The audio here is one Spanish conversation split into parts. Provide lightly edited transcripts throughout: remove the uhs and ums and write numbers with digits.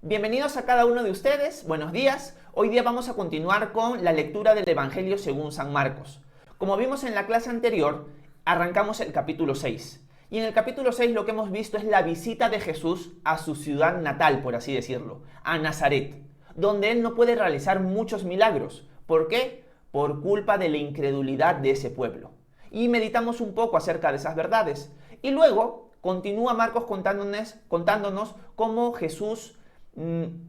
Bienvenidos a cada uno de ustedes, buenos días. Hoy día vamos a continuar con la lectura del Evangelio según San Marcos. Como vimos en la clase anterior, arrancamos el capítulo 6. Y en el capítulo 6 lo que hemos visto es la visita de Jesús a su ciudad natal, por así decirlo, a Nazaret, donde él no puede realizar muchos milagros. ¿Por qué? Por culpa de la incredulidad de ese pueblo. Y meditamos un poco acerca de esas verdades. Y luego continúa Marcos contándonos cómo Jesús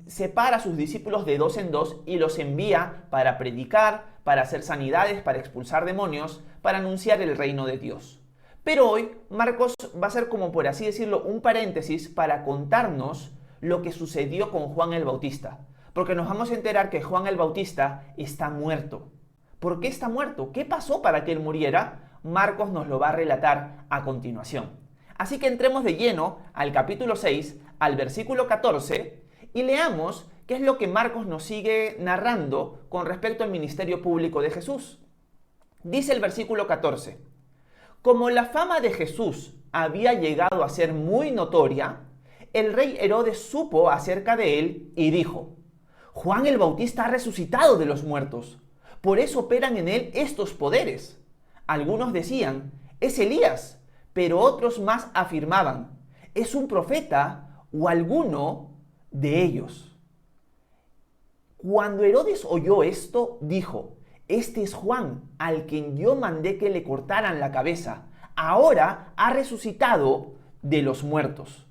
separa a sus discípulos de dos en dos y los envía para predicar, para hacer sanidades, para expulsar demonios, para anunciar el reino de Dios. Pero hoy Marcos va a ser, como por así decirlo, un paréntesis para contarnos lo que sucedió con Juan el Bautista. Porque nos vamos a enterar que Juan el Bautista está muerto. ¿Por qué está muerto? ¿Qué pasó para que él muriera? Marcos nos lo va a relatar a continuación. Así que entremos de lleno al capítulo 6, al versículo 14, y leamos qué es lo que Marcos nos sigue narrando con respecto al ministerio público de Jesús. Dice el versículo 14: Como la fama de Jesús había llegado a ser muy notoria, el rey Herodes supo acerca de él y dijo: Juan el Bautista ha resucitado de los muertos, por eso operan en él estos poderes. Algunos decían: es Elías, pero otros más afirmaban: es un profeta o alguno de ellos. Cuando Herodes oyó esto, dijo: este es Juan, al quien yo mandé que le cortaran la cabeza. Ahora ha resucitado de los muertos.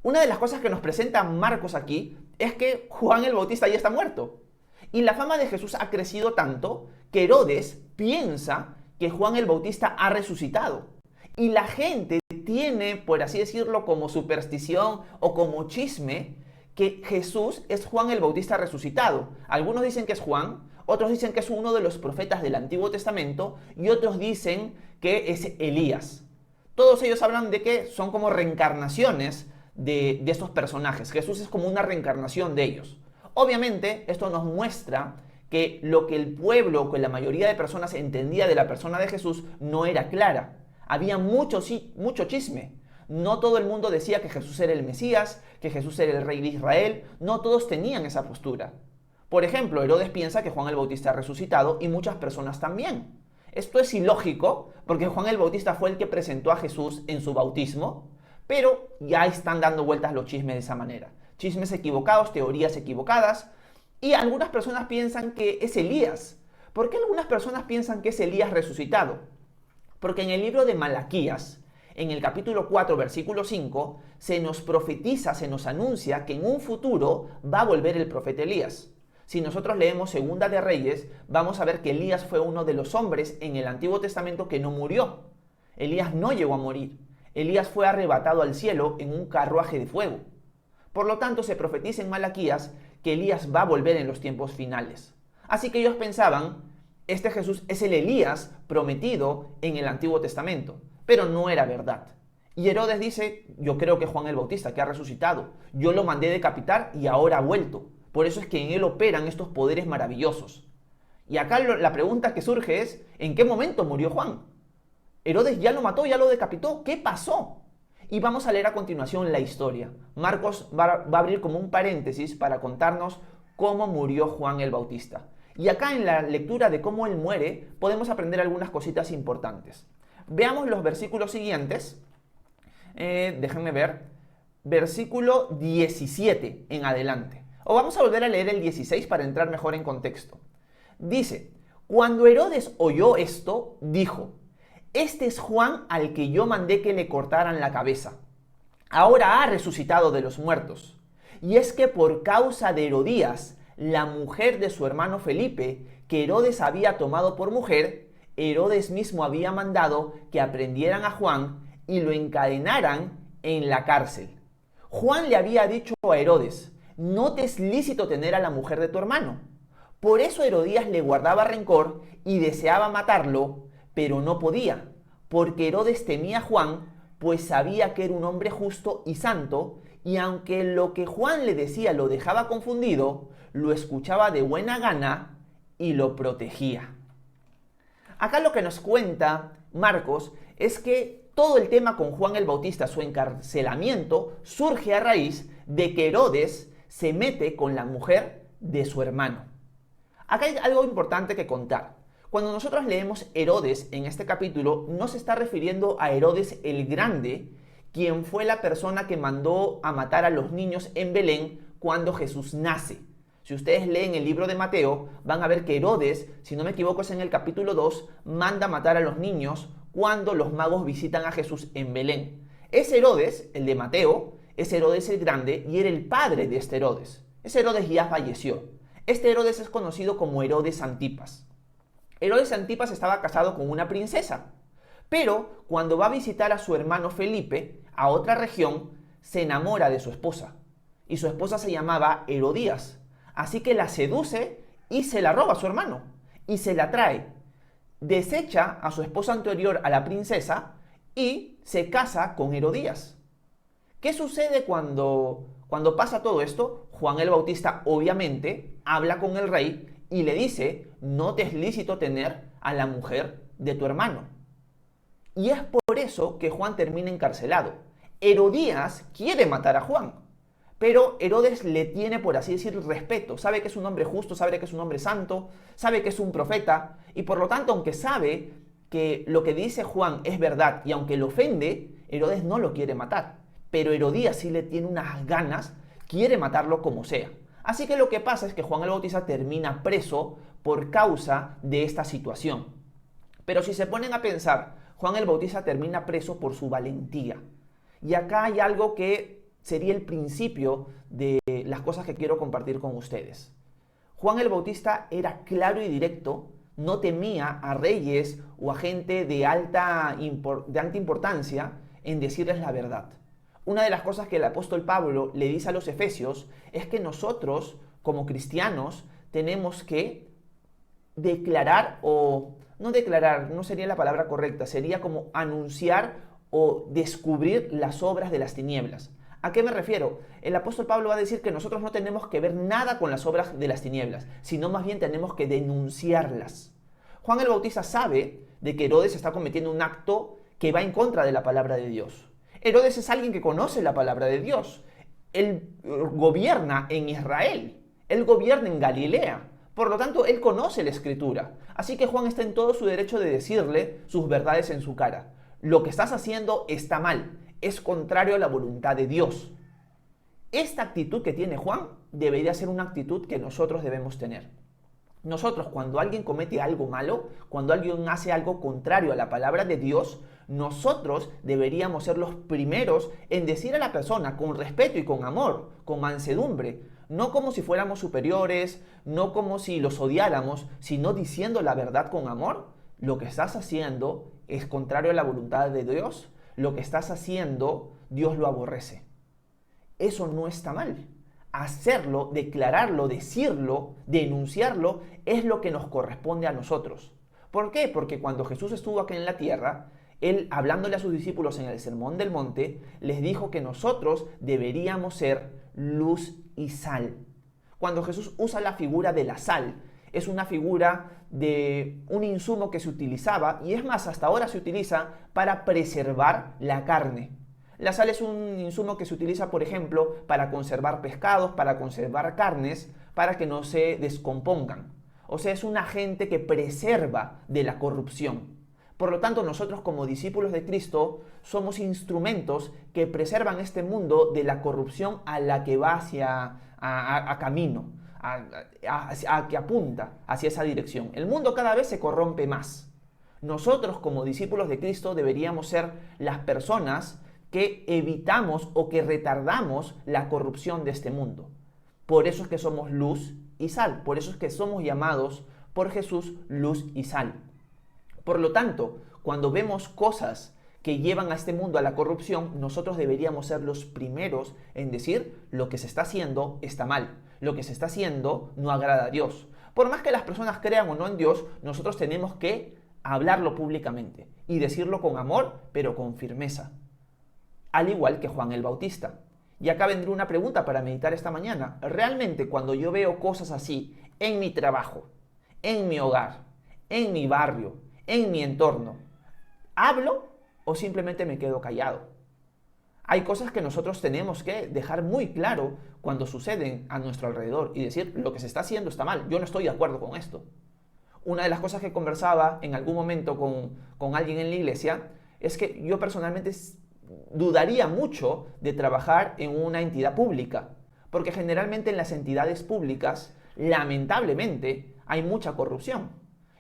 Una de las cosas que nos presenta Marcos aquí es que Juan el Bautista ya está muerto. Y la fama de Jesús ha crecido tanto que Herodes piensa que Juan el Bautista ha resucitado. Y la gente tiene, por así decirlo, como superstición o como chisme, que Jesús es Juan el Bautista resucitado. Algunos dicen que es Juan, otros dicen que es uno de los profetas del Antiguo Testamento y otros dicen que es Elías. Todos ellos hablan de que son como reencarnaciones de estos personajes. Jesús es como una reencarnación de ellos. Obviamente, esto nos muestra que lo que el pueblo, que la mayoría de personas entendía de la persona de Jesús, no era clara. Había mucho chisme. No todo el mundo decía que Jesús era el Mesías, que Jesús era el rey de Israel. No todos tenían esa postura. Por ejemplo, Herodes piensa que Juan el Bautista ha resucitado y muchas personas también. Esto es ilógico porque Juan el Bautista fue el que presentó a Jesús en su bautismo, pero ya están dando vueltas los chismes de esa manera. Chismes equivocados, teorías equivocadas, y algunas personas piensan que es Elías. ¿Por qué algunas personas piensan que es Elías resucitado? Porque en el libro de Malaquías, en el capítulo 4, versículo 5, se nos profetiza, se nos anuncia que en un futuro va a volver el profeta Elías. Si nosotros leemos Segunda de Reyes, vamos a ver que Elías fue uno de los hombres en el Antiguo Testamento que no murió. Elías no llegó a morir. Elías fue arrebatado al cielo en un carruaje de fuego. Por lo tanto, se profetiza en Malaquías que Elías va a volver en los tiempos finales. Así que ellos pensaban, este Jesús es el Elías prometido en el Antiguo Testamento. Pero no era verdad. Y Herodes dice: yo creo que Juan el Bautista, que ha resucitado, yo lo mandé decapitar y ahora ha vuelto. Por eso es que en él operan estos poderes maravillosos. Y acá la pregunta que surge es: ¿en qué momento murió Juan? Herodes ya lo mató, ya lo decapitó. ¿Qué pasó? Y vamos a leer a continuación la historia. Marcos va a abrir como un paréntesis para contarnos cómo murió Juan el Bautista. Y acá en la lectura de cómo él muere podemos aprender algunas cositas importantes. Veamos los versículos siguientes. Déjenme ver. Versículo 17 en adelante. O vamos a volver a leer el 16 para entrar mejor en contexto. Dice: cuando Herodes oyó esto, dijo: este es Juan al que yo mandé que le cortaran la cabeza. Ahora ha resucitado de los muertos. Y es que por causa de Herodías, la mujer de su hermano Felipe, que Herodes había tomado por mujer, Herodes mismo había mandado que aprendieran a Juan y lo encadenaran en la cárcel. Juan le había dicho a Herodes: no te es lícito tener a la mujer de tu hermano. Por eso Herodías le guardaba rencor y deseaba matarlo, pero no podía, porque Herodes temía a Juan, pues sabía que era un hombre justo y santo, y aunque lo que Juan le decía lo dejaba confundido, lo escuchaba de buena gana y lo protegía. Acá lo que nos cuenta Marcos es que todo el tema con Juan el Bautista, su encarcelamiento, surge a raíz de que Herodes se mete con la mujer de su hermano. Acá hay algo importante que contar. Cuando nosotros leemos Herodes en este capítulo, no se está refiriendo a Herodes el Grande, quien fue la persona que mandó a matar a los niños en Belén cuando Jesús nace. Si ustedes leen el libro de Mateo, van a ver que Herodes, si no me equivoco es en el capítulo 2, manda a matar a los niños cuando los magos visitan a Jesús en Belén. Ese Herodes, el de Mateo, es Herodes el Grande y era el padre de este Herodes. Ese Herodes ya falleció. Este Herodes es conocido como Herodes Antipas. Herodes Antipas estaba casado con una princesa, pero cuando va a visitar a su hermano Felipe a otra región, se enamora de su esposa. Y su esposa se llamaba Herodías. Así que la seduce y se la roba a su hermano. Y se la trae. Desecha a su esposa anterior, a la princesa, y se casa con Herodías. ¿Qué sucede cuando pasa todo esto? Juan el Bautista obviamente habla con el rey y le dice: no te es lícito tener a la mujer de tu hermano. Y es por eso que Juan termina encarcelado. Herodías quiere matar a Juan, pero Herodes le tiene, por así decir, respeto. Sabe que es un hombre justo, sabe que es un hombre santo, sabe que es un profeta, y por lo tanto, aunque sabe que lo que dice Juan es verdad y aunque lo ofende, Herodes no lo quiere matar. Pero Herodías sí le tiene unas ganas, quiere matarlo como sea. Así que lo que pasa es que Juan el Bautista termina preso por causa de esta situación. Pero si se ponen a pensar, Juan el Bautista termina preso por su valentía. Y acá hay algo que sería el principio de las cosas que quiero compartir con ustedes. Juan el Bautista era claro y directo, no temía a reyes o a gente de alta importancia en decirles la verdad. Una de las cosas que el apóstol Pablo le dice a los efesios es que nosotros, como cristianos, tenemos que declarar, o no declarar, no sería la palabra correcta, sería como anunciar o descubrir las obras de las tinieblas. ¿A qué me refiero? El apóstol Pablo va a decir que nosotros no tenemos que ver nada con las obras de las tinieblas, sino más bien tenemos que denunciarlas. Juan el Bautista sabe de que Herodes está cometiendo un acto que va en contra de la palabra de Dios. Herodes es alguien que conoce la palabra de Dios. Él gobierna en Israel, él gobierna en Galilea. Por lo tanto, él conoce la Escritura. Así que Juan está en todo su derecho de decirle sus verdades en su cara. Lo que estás haciendo está mal, es contrario a la voluntad de Dios. Esta actitud que tiene Juan debería ser una actitud que nosotros debemos tener. Nosotros, cuando alguien comete algo malo, cuando alguien hace algo contrario a la palabra de Dios, nosotros deberíamos ser los primeros en decir a la persona con respeto y con amor, con mansedumbre, no como si fuéramos superiores, no como si los odiáramos, sino diciendo la verdad con amor. Lo que estás haciendo es contrario a la voluntad de Dios, lo que estás haciendo Dios lo aborrece. Eso no está mal. Hacerlo, declararlo, decirlo, denunciarlo, es lo que nos corresponde a nosotros. ¿Por qué? Porque cuando Jesús estuvo aquí en la tierra, Él, hablándole a sus discípulos en el Sermón del Monte, les dijo que nosotros deberíamos ser luz y sal. Cuando Jesús usa la figura de la sal, es una figura de un insumo que se utilizaba, y es más, hasta ahora se utiliza para preservar la carne. La sal es un insumo que se utiliza, por ejemplo, para conservar pescados, para conservar carnes, para que no se descompongan. O sea, es un agente que preserva de la corrupción. Por lo tanto, nosotros como discípulos de Cristo somos instrumentos que preservan este mundo de la corrupción a la que va hacia camino, a que apunta hacia esa dirección. El mundo cada vez se corrompe más. Nosotros como discípulos de Cristo deberíamos ser las personas que evitamos o que retardamos la corrupción de este mundo. Por eso es que somos luz y sal. Por eso es que somos llamados por Jesús luz y sal. Por lo tanto, cuando vemos cosas que llevan a este mundo a la corrupción, nosotros deberíamos ser los primeros en decir: lo que se está haciendo está mal, lo que se está haciendo no agrada a Dios. Por más que las personas crean o no en Dios, nosotros tenemos que hablarlo públicamente y decirlo con amor, pero con firmeza. Al igual que Juan el Bautista. Y acá vendría una pregunta para meditar esta mañana. Realmente, cuando yo veo cosas así en mi trabajo, en mi hogar, en mi barrio, en mi entorno, ¿hablo o simplemente me quedo callado? Hay cosas que nosotros tenemos que dejar muy claro cuando suceden a nuestro alrededor y decir, lo que se está haciendo está mal, yo no estoy de acuerdo con esto. Una de las cosas que conversaba en algún momento con alguien en la iglesia es que yo personalmente dudaría mucho de trabajar en una entidad pública, porque generalmente en las entidades públicas, lamentablemente, hay mucha corrupción.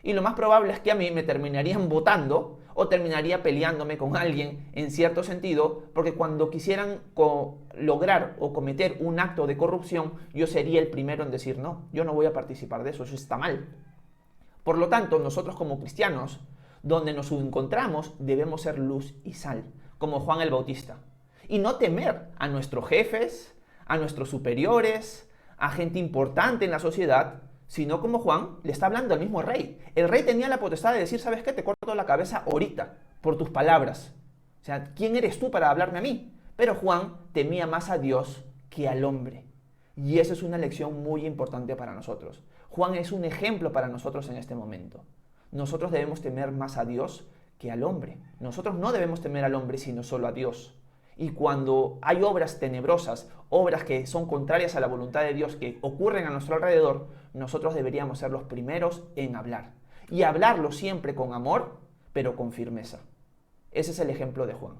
Y lo más probable es que a mí me terminarían votando o terminaría peleándome con alguien en cierto sentido, porque cuando quisieran lograr o cometer un acto de corrupción, yo sería el primero en decir, no, yo no voy a participar de eso, eso está mal. Por lo tanto, nosotros como cristianos, donde nos encontramos, debemos ser luz y sal, como Juan el Bautista. Y no temer a nuestros jefes, a nuestros superiores, a gente importante en la sociedad, sino como Juan le está hablando al mismo rey. El rey tenía la potestad de decir, ¿sabes qué? Te corto la cabeza ahorita, por tus palabras. O sea, ¿quién eres tú para hablarme a mí? Pero Juan temía más a Dios que al hombre. Y esa es una lección muy importante para nosotros. Juan es un ejemplo para nosotros en este momento. Nosotros debemos temer más a Dios que al hombre. Nosotros no debemos temer al hombre, sino solo a Dios. Y cuando hay obras tenebrosas, obras que son contrarias a la voluntad de Dios que ocurren a nuestro alrededor, nosotros deberíamos ser los primeros en hablar. Y hablarlo siempre con amor, pero con firmeza. Ese es el ejemplo de Juan.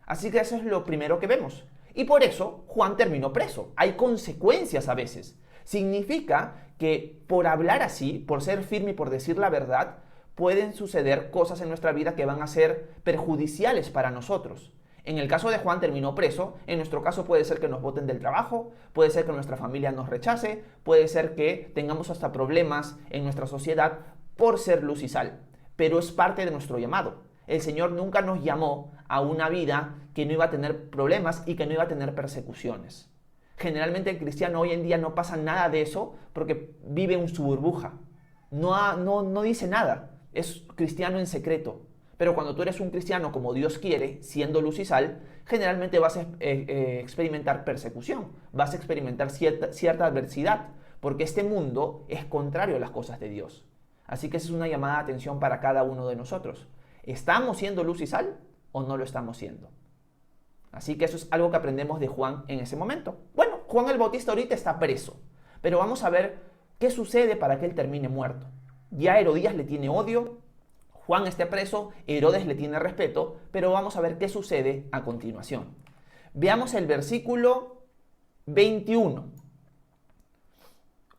Así que eso es lo primero que vemos. Y por eso Juan terminó preso. Hay consecuencias a veces. Significa que por hablar así, por ser firme y por decir la verdad, pueden suceder cosas en nuestra vida que van a ser perjudiciales para nosotros. En el caso de Juan terminó preso, en nuestro caso puede ser que nos boten del trabajo, puede ser que nuestra familia nos rechace, puede ser que tengamos hasta problemas en nuestra sociedad por ser luz y sal, pero es parte de nuestro llamado. El Señor nunca nos llamó a una vida que no iba a tener problemas y que no iba a tener persecuciones. Generalmente el cristiano hoy en día no pasa nada de eso porque vive en su burbuja, no dice nada, es cristiano en secreto. Pero cuando tú eres un cristiano como Dios quiere, siendo luz y sal, generalmente vas a experimentar persecución, vas a experimentar cierta adversidad, porque este mundo es contrario a las cosas de Dios. Así que esa es una llamada de atención para cada uno de nosotros. ¿Estamos siendo luz y sal o no lo estamos siendo? Así que eso es algo que aprendemos de Juan en ese momento. Bueno, Juan el Bautista ahorita está preso, pero vamos a ver qué sucede para que él termine muerto. Ya Herodías le tiene odio, Juan está preso, Herodes le tiene respeto, pero vamos a ver qué sucede a continuación. Veamos el versículo 21.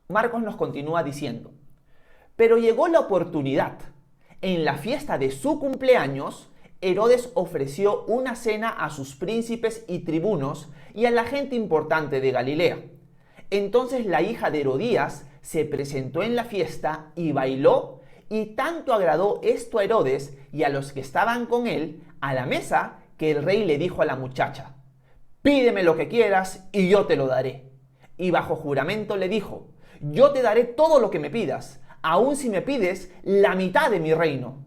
Marcos nos continúa diciendo, pero llegó la oportunidad. En la fiesta de su cumpleaños, Herodes ofreció una cena a sus príncipes y tribunos y a la gente importante de Galilea. Entonces la hija de Herodías se presentó en la fiesta y bailó, y tanto agradó esto a Herodes y a los que estaban con él a la mesa que el rey le dijo a la muchacha, pídeme lo que quieras y yo te lo daré. Y bajo juramento le dijo, yo te daré todo lo que me pidas, aun si me pides la mitad de mi reino.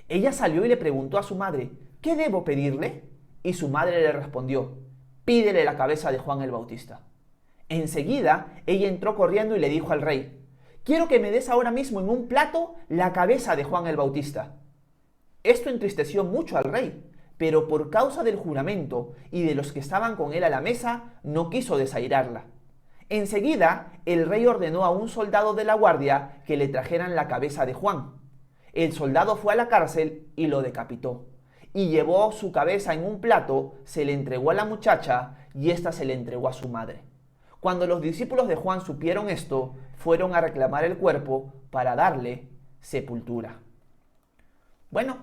Ella salió y le preguntó a su madre, ¿qué debo pedirle? Y su madre le respondió, pídele la cabeza de Juan el Bautista. Enseguida ella entró corriendo y le dijo al rey, quiero que me des ahora mismo en un plato la cabeza de Juan el Bautista. Esto entristeció mucho al rey, pero por causa del juramento y de los que estaban con él a la mesa, no quiso desairarla. Enseguida, el rey ordenó a un soldado de la guardia que le trajeran la cabeza de Juan. El soldado fue a la cárcel y lo decapitó. Y llevó su cabeza en un plato, se le entregó a la muchacha y ésta se le entregó a su madre. Cuando los discípulos de Juan supieron esto, fueron a reclamar el cuerpo para darle sepultura. Bueno,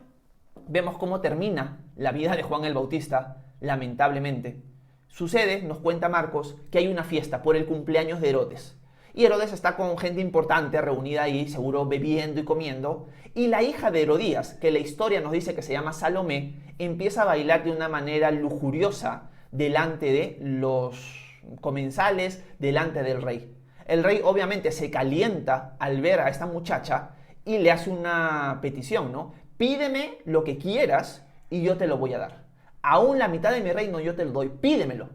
vemos cómo termina la vida de Juan el Bautista, lamentablemente. Sucede, nos cuenta Marcos, que hay una fiesta por el cumpleaños de Herodes. Y Herodes está con gente importante reunida ahí, seguro bebiendo y comiendo. Y la hija de Herodías, que la historia nos dice que se llama Salomé, empieza a bailar de una manera lujuriosa delante de los comensales, delante del rey. El rey obviamente se calienta al ver a esta muchacha y le hace una petición, ¿no? Pídeme lo que quieras y yo te lo voy a dar. Aún la mitad de mi reino yo te lo doy, pídemelo.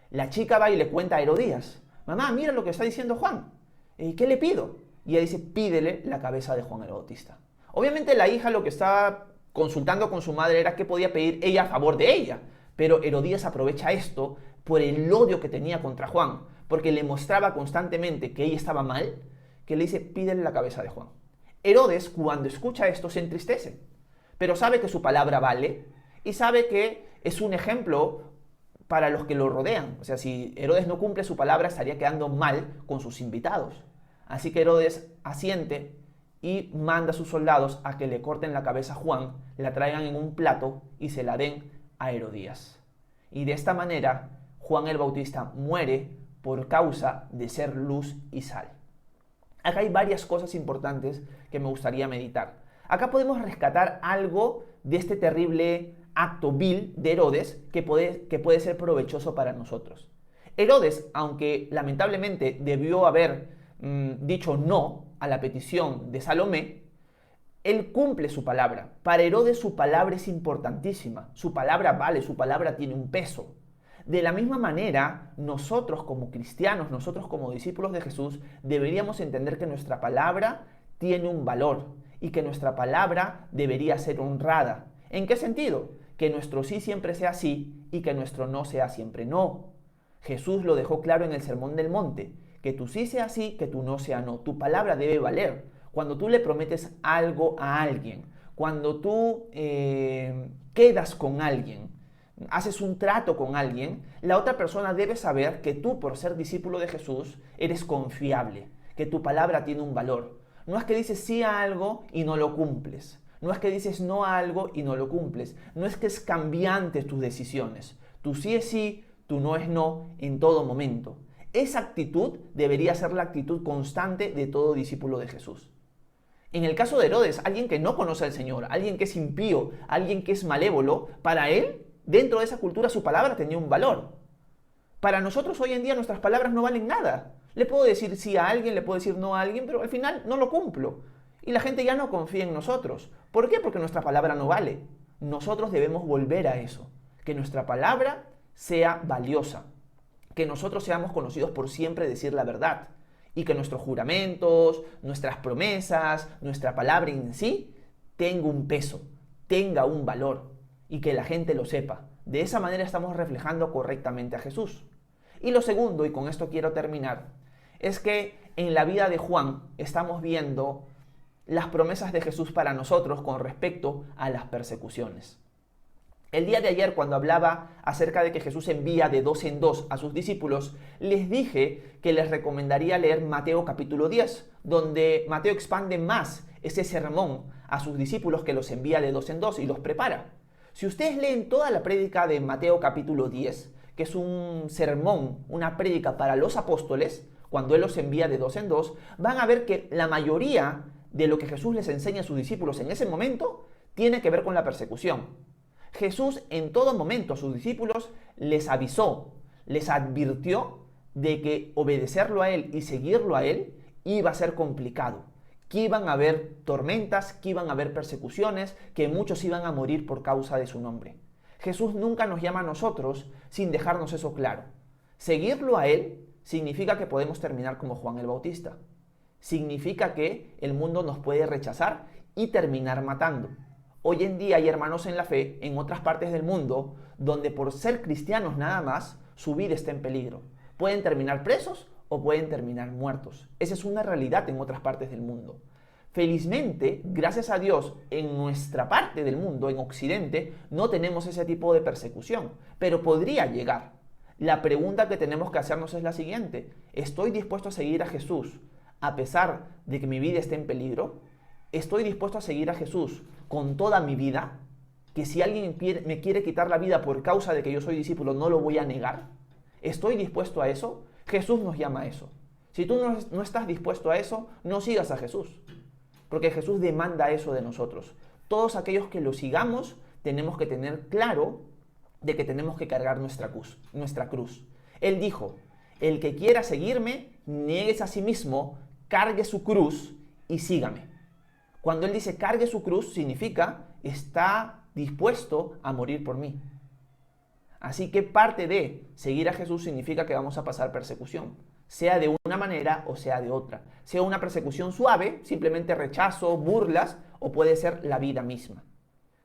La chica va y le cuenta a Herodías, mamá, mira lo que está diciendo Juan. ¿Y qué le pido? Y ella dice, pídele la cabeza de Juan el Bautista. Obviamente la hija lo que estaba consultando con su madre era qué podía pedir ella a favor de ella. Pero Herodías aprovecha esto por el odio que tenía contra Juan, porque le mostraba constantemente que ella estaba mal, que le dice, pídele la cabeza de Juan. Herodes, cuando escucha esto, se entristece, pero sabe que su palabra vale y sabe que es un ejemplo para los que lo rodean. O sea, si Herodes no cumple su palabra, estaría quedando mal con sus invitados. Así que Herodes asiente y manda a sus soldados a que le corten la cabeza a Juan, la traigan en un plato y se la den a Herodías. Y de esta manera, Juan el Bautista muere por causa de ser luz y sal. Acá hay varias cosas importantes que me gustaría meditar. Acá podemos rescatar algo de este terrible acto vil de Herodes que puede ser provechoso para nosotros. Herodes, aunque lamentablemente debió haber dicho no a la petición de Salomé, él cumple su palabra. Para Herodes su palabra es importantísima. Su palabra vale, su palabra tiene un peso. De la misma manera, nosotros como cristianos, nosotros como discípulos de Jesús, deberíamos entender que nuestra palabra tiene un valor y que nuestra palabra debería ser honrada. ¿En qué sentido? Que nuestro sí siempre sea sí y que nuestro no sea siempre no. Jesús lo dejó claro en el Sermón del Monte, que tu sí sea sí, que tu no sea no. Tu palabra debe valer. Cuando tú le prometes algo a alguien, cuando tú quedas con alguien, haces un trato con alguien, la otra persona debe saber que tú, por ser discípulo de Jesús, eres confiable, que tu palabra tiene un valor. No es que dices sí a algo y no lo cumples. No es que dices no a algo y no lo cumples. No es que es cambiante tus decisiones. Tu sí es sí, tu no es no en todo momento. Esa actitud debería ser la actitud constante de todo discípulo de Jesús. En el caso de Herodes, alguien que no conoce al Señor, alguien que es impío, alguien que es malévolo, para él, dentro de esa cultura, su palabra tenía un valor. Para nosotros hoy en día nuestras palabras no valen nada. Le puedo decir sí a alguien, le puedo decir no a alguien, pero al final no lo cumplo. Y la gente ya no confía en nosotros. ¿Por qué? Porque nuestra palabra no vale. Nosotros debemos volver a eso. Que nuestra palabra sea valiosa. Que nosotros seamos conocidos por siempre decir la verdad. Y que nuestros juramentos, nuestras promesas, nuestra palabra en sí tenga un peso, tenga un valor. Y que la gente lo sepa. De esa manera estamos reflejando correctamente a Jesús. Y lo segundo, y con esto quiero terminar, es que en la vida de Juan estamos viendo las promesas de Jesús para nosotros con respecto a las persecuciones. El día de ayer, cuando hablaba acerca de que Jesús envía de 2 en 2 a sus discípulos, les dije que les recomendaría leer Mateo capítulo 10, donde Mateo expande más ese sermón a sus discípulos que los envía de 2 en 2 y los prepara. Si ustedes leen toda la prédica de Mateo capítulo 10, que es un sermón, una prédica para los apóstoles, cuando Él los envía de 2 en 2, van a ver que la mayoría de lo que Jesús les enseña a sus discípulos en ese momento tiene que ver con la persecución. Jesús en todo momento a sus discípulos les avisó, les advirtió de que obedecerlo a Él y seguirlo a Él iba a ser complicado, que iban a haber tormentas, que iban a haber persecuciones, que muchos iban a morir por causa de su nombre. Jesús nunca nos llama a nosotros sin dejarnos eso claro. Seguirlo a Él significa que podemos terminar como Juan el Bautista. Significa que el mundo nos puede rechazar y terminar matando. Hoy en día hay hermanos en la fe en otras partes del mundo donde por ser cristianos nada más, su vida está en peligro. Pueden terminar presos o pueden terminar muertos. Esa es una realidad en otras partes del mundo. Felizmente, gracias a Dios, en nuestra parte del mundo, en Occidente, no tenemos ese tipo de persecución, pero podría llegar. La pregunta que tenemos que hacernos es la siguiente: ¿estoy dispuesto a seguir a Jesús a pesar de que mi vida esté en peligro? ¿Estoy dispuesto a seguir a Jesús con toda mi vida? Que si alguien me quiere quitar la vida por causa de que yo soy discípulo, no lo voy a negar. ¿Estoy dispuesto a eso? Jesús nos llama a eso. Si tú no estás dispuesto a eso, no sigas a Jesús. Porque Jesús demanda eso de nosotros. Todos aquellos que lo sigamos tenemos que tener claro de que tenemos que cargar nuestra cruz. Él dijo: el que quiera seguirme, nieguese a sí mismo, cargue su cruz y sígame. Cuando Él dice cargue su cruz, significa está dispuesto a morir por mí. Así que parte de seguir a Jesús significa que vamos a pasar persecución, sea de una manera o sea de otra. Sea una persecución suave, simplemente rechazo, burlas, o puede ser la vida misma.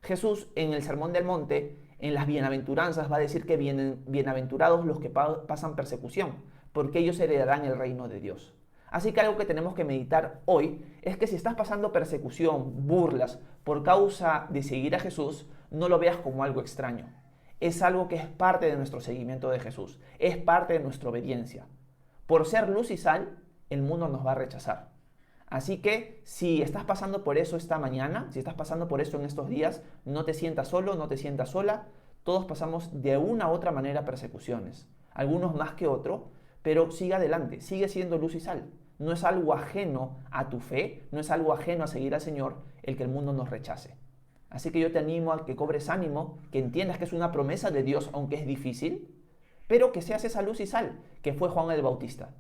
Jesús en el Sermón del Monte En las bienaventuranzas va a decir que bienaventurados los que pasan persecución, porque ellos heredarán el reino de Dios. Así que algo que tenemos que meditar hoy es que si estás pasando persecución, burlas, por causa de seguir a Jesús, no lo veas como algo extraño. Es algo que es parte de nuestro seguimiento de Jesús, es parte de nuestra obediencia. Por ser luz y sal, el mundo nos va a rechazar. Así que si estás pasando por eso esta mañana, si estás pasando por eso en estos días, no te sientas solo, no te sientas sola. Todos pasamos de una u otra manera persecuciones, algunos más que otros, pero sigue adelante, sigue siendo luz y sal. No es algo ajeno a tu fe, no es algo ajeno a seguir al Señor el que el mundo nos rechace. Así que yo te animo a que cobres ánimo, que entiendas que es una promesa de Dios, aunque es difícil, pero que seas esa luz y sal que fue Juan el Bautista.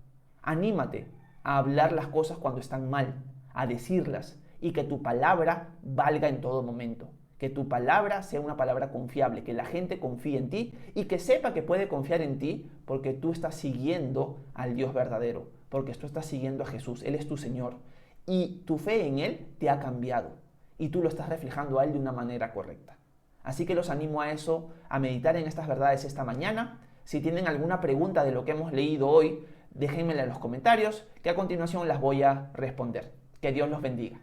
Anímate a hablar las cosas cuando están mal, a decirlas, y que tu palabra valga en todo momento. Que tu palabra sea una palabra confiable, que la gente confíe en ti y que sepa que puede confiar en ti porque tú estás siguiendo al Dios verdadero, porque tú estás siguiendo a Jesús, Él es tu Señor y tu fe en Él te ha cambiado y tú lo estás reflejando a Él de una manera correcta. Así que los animo a eso, a meditar en estas verdades esta mañana. Si tienen alguna pregunta de lo que hemos leído hoy, déjenmela en los comentarios, que a continuación las voy a responder. Que Dios los bendiga.